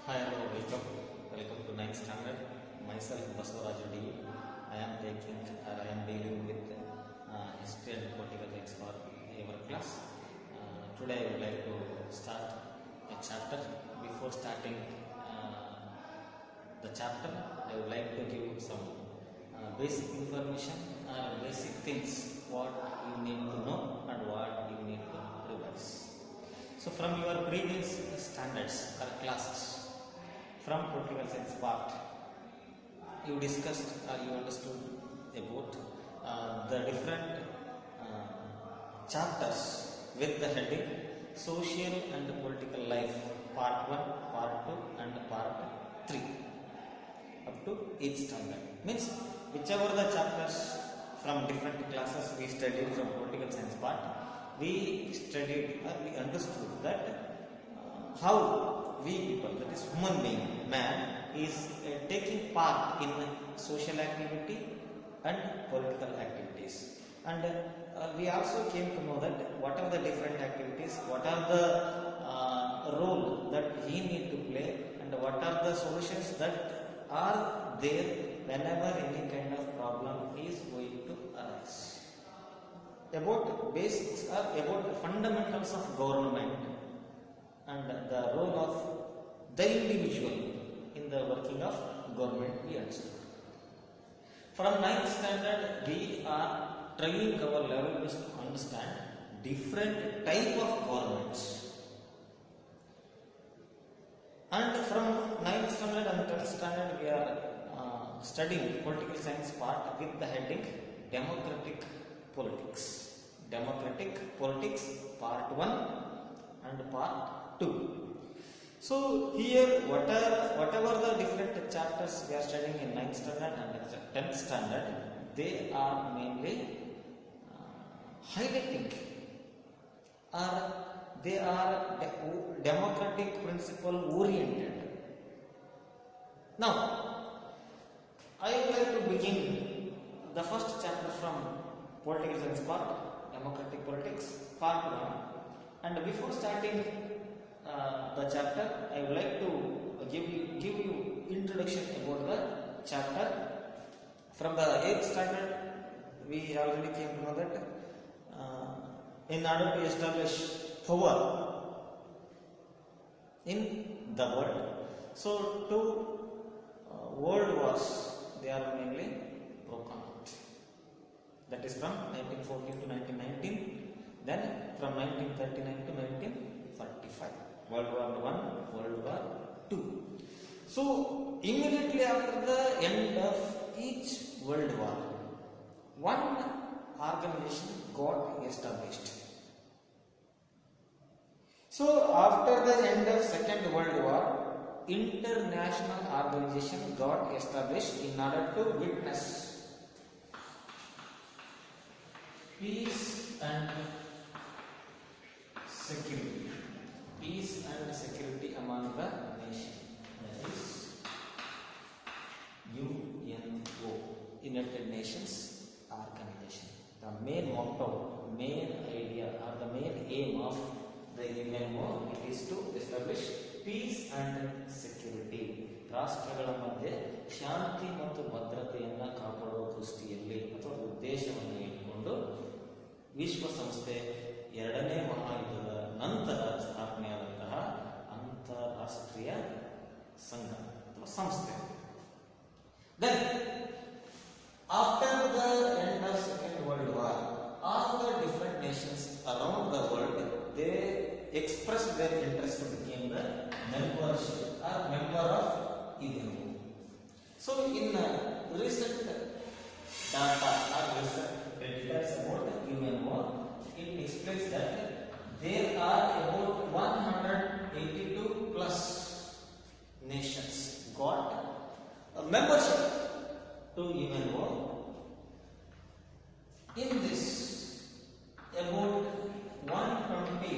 Hi, hello, welcome. Welcome to ninth standard. Myself, Basavaraju D. I am taking or I am dealing with history and political science for our class. Today, I would like to start a chapter. Before starting the chapter, I would like to give some basic information or basic things what you need to know and what you need to revise. So, from your previous standards or classes, from political science part, you discussed or you understood about the different chapters with the heading social and political life part 1, part 2 and part 3 up to each standard. Means whichever the chapters from different classes we studied from political science part, we studied or we understood that how we people, that is human being, man, is taking part in social activity and political activities. And we also came to know that what are the different activities, what are the role that he need to play, and what are the solutions that are there whenever any kind of problem is going to arise. About basics or about the fundamentals of government and the role of the individual in the working of government we understood. From 9th standard, we are trying our level best to understand different type of governments. And from 9th standard and 10th standard, we are studying political science part with the heading democratic politics. Democratic politics part 1 and part 2. So here whatever the different chapters we are studying in 9th standard and 10th standard, they are mainly highlighting or they are democratic principle oriented. Now I would like to begin the first chapter from political science part, democratic politics part 1. And before starting the chapter, I would like to give you introduction about the chapter. From the 8th standard, we already came to know that in order to establish power in the world, so two world wars they are mainly broken out. That is from 1914 to 1919, then from 1939 to 1945. World War I, World War II. So immediately after the end of each World War, one organization got established. So after the end of Second World War, international organization got established in order to witness peace and security. Peace and security among the nation. That is UNO, United Nations Organization. The main motto, main idea or the main aim of the UNO, it is to establish peace and security. ರಾಷ್ಟ್ರಗಳ ಮಧ್ಯೆ ಶಾಂತಿ ಮತ್ತು ಭದ್ರತೆಯನ್ನು ಕಾಪಾಡುವ ದೃಷ್ಟಿಯಲ್ಲಿ ಅಥವಾ ಉದ್ದೇಶವನ್ನು ಇಟ್ಟುಕೊಂಡು ವಿಶ್ವಸಂಸ್ಥೆ ಎರಡನೇ ಮಹಾಯುದ್ಧದ ನಂತರ ಸ್ಥಾಪನೆಯಾದಂತಹ ಅಂತಾರಾಷ್ಟ್ರೀಯ ಸಂಘ ಅಥವಾ ಸಂಸ್ಥೆ. Then after the end of Second World War, all the different nations around the world they expressed their interest to become the membership or member of UNO. So in recent data or recent data about UNO, it explains that there are about 182 plus nations got a membership to UNO. In this, about 120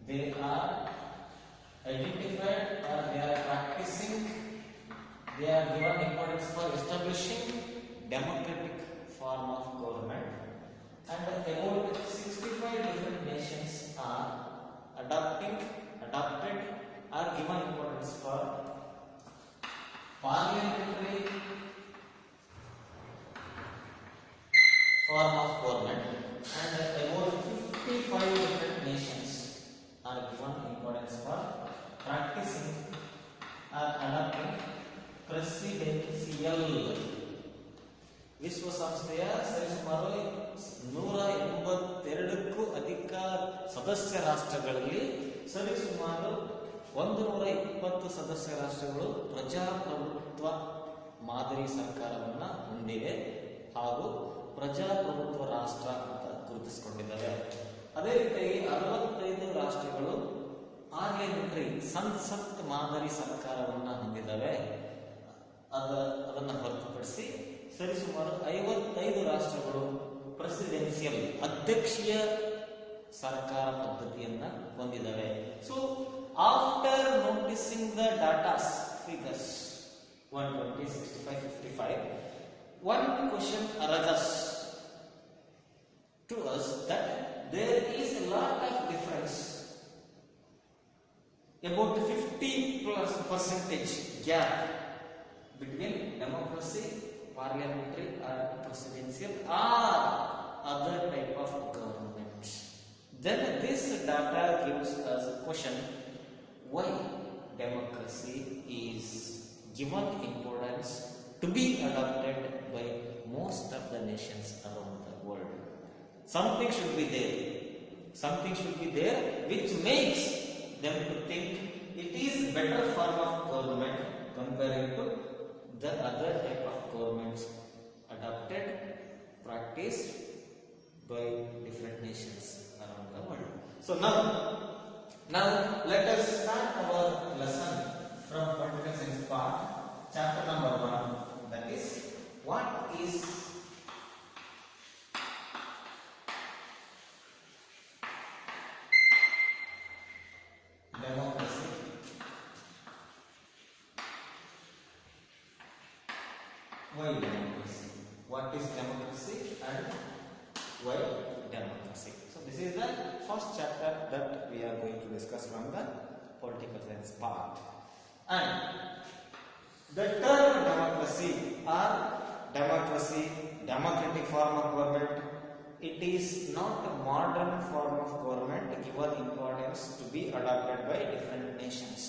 they are identified or they are practicing, they are given importance for establishing democratic form of government, and about 65 different nations are adopted are given importance for ಸದಸ್ಯ ರಾಷ್ಟ್ರಗಳಲ್ಲಿ ಸರಿಸುಮಾರು 120 ಸದಸ್ಯ ರಾಷ್ಟ್ರಗಳು ಪ್ರಜಾಪ್ರಭುತ್ವ ಮಾದರಿ ಸರ್ಕಾರವನ್ನ ಹೊಂದಿವೆ ಹಾಗೂ ಪ್ರಜಾಪ್ರಭುತ್ವ ರಾಷ್ಟ್ರ ಅಂತ ಗುರುತಿಸಿಕೊಂಡಿದ್ದಾವೆ. ಅದೇ ರೀತಿಯಾಗಿ 65 ರಾಷ್ಟ್ರಗಳು ಪಾರ್ಲಿಮೆಂಟರಿ ಸಂಸತ್ ಮಾದರಿ ಸರ್ಕಾರವನ್ನ ಹೊಂದಿದ್ದಾವೆ. ಅದನ್ನು ಹೊರತುಪಡಿಸಿ ಸರಿಸುಮಾರು 55 ರಾಷ್ಟ್ರಗಳು ಪ್ರೆಸಿಡೆನ್ಸಿಯಲ್ ಅಧ್ಯಕ್ಷೀಯ ಸರ್ಕಾರ ಪದ್ಧತಿಯನ್ನ ಹೊಂದಿದ್ದಾವೆ. So after noticing the datas figures 120, 65, 55, one question arises to us that there is a lot of difference, about 50% gap between democracy, parliamentary or presidential or other type of government. Then this data gives us a question, why democracy is given importance to be adopted by most of the nations around the world. Something should be there which makes them to think it is better form of government comparing to the other type of governments adopted, practiced by different nations around the world. So now let us start our lesson from political science part, chapter number 1, that is what is democracy. Why democracy? What is democracy and why democracy? So this is the first chapter that we are going to discuss from the political science part. And the term democracy or democratic form of government, it is not a modern form of government given importance to be adopted by different nations.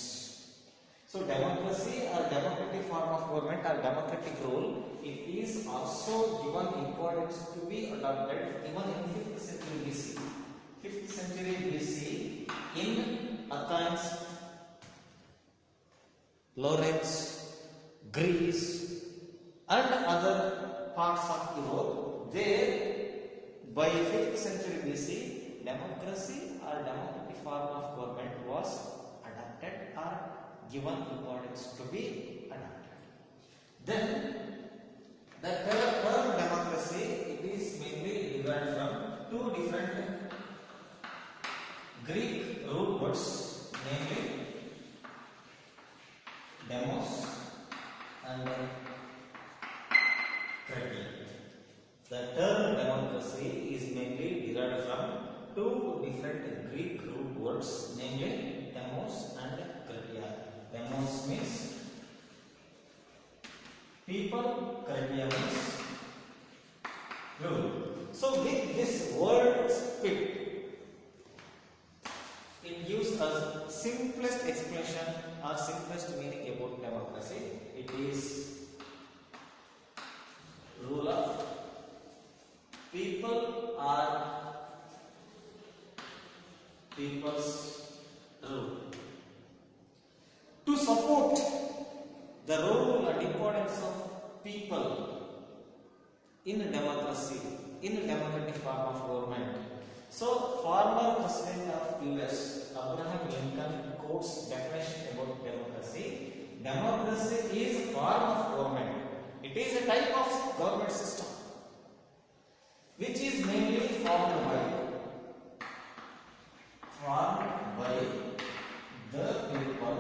So democracy or democratic form of government or democratic rule, it is also given importance to be adopted even in 5th century BC. 5th century BC in Athens, Florence, Greece and other parts of Europe, there by 5th century BC, democracy or democratic form of government was adopted or given importance to be adopted. Then the term democracy, it is mainly derived from two different Greek root words, namely demos and kratia. The term democracy is mainly derived from two different Greek root words, namely demos and kratia. Demos means people, kratia means rule. So with this word split, it gives us simplest explanation or simplest meaning about democracy. It is rule of people or people's rule. To support the role and importance of people in democracy, in democratic form of government. So former president of US, Abraham Lincoln, quotes definition about democracy. Democracy is a form of government. It is a type of government system which is mainly formed by the people,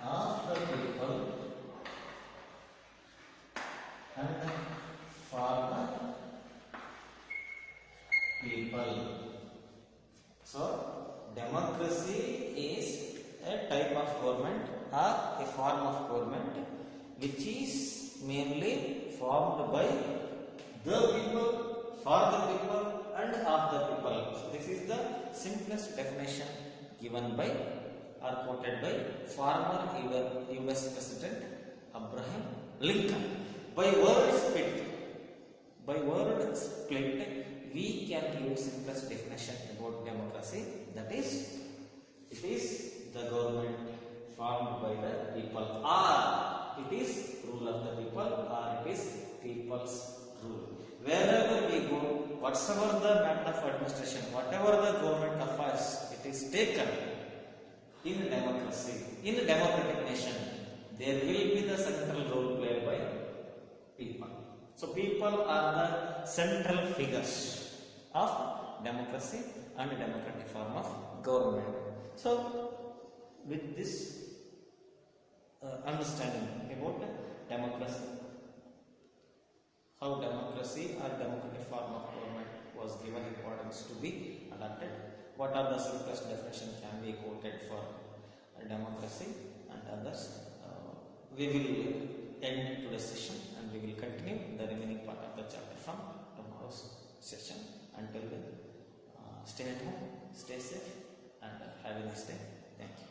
of the people and for the people. So democracy is a type of government or a form of government which is mainly formed by the people, for the people and of the people. So this is the simplest definition given by or quoted by former US President Abraham Lincoln. By word split, we can give simplest definition about democracy. That is, it is the government formed by the people, or it is rule of the people, or it is people's rule. Wherever we go, whatsoever the method of administration, whatever the government affairs, it is taken in democracy, in a democratic nation, there will be the central role played by people. So people are the central figures of democracy and democratic form of government. So with this understanding about democracy, how democracy or democratic form of government was given importance to be adopted, what are the simplest definition can be quoted for democracy and others, we will end today's session and we will continue the remaining part of the chapter from tomorrow's session. Until then, stay at home, stay safe, and have a nice day. Thank you.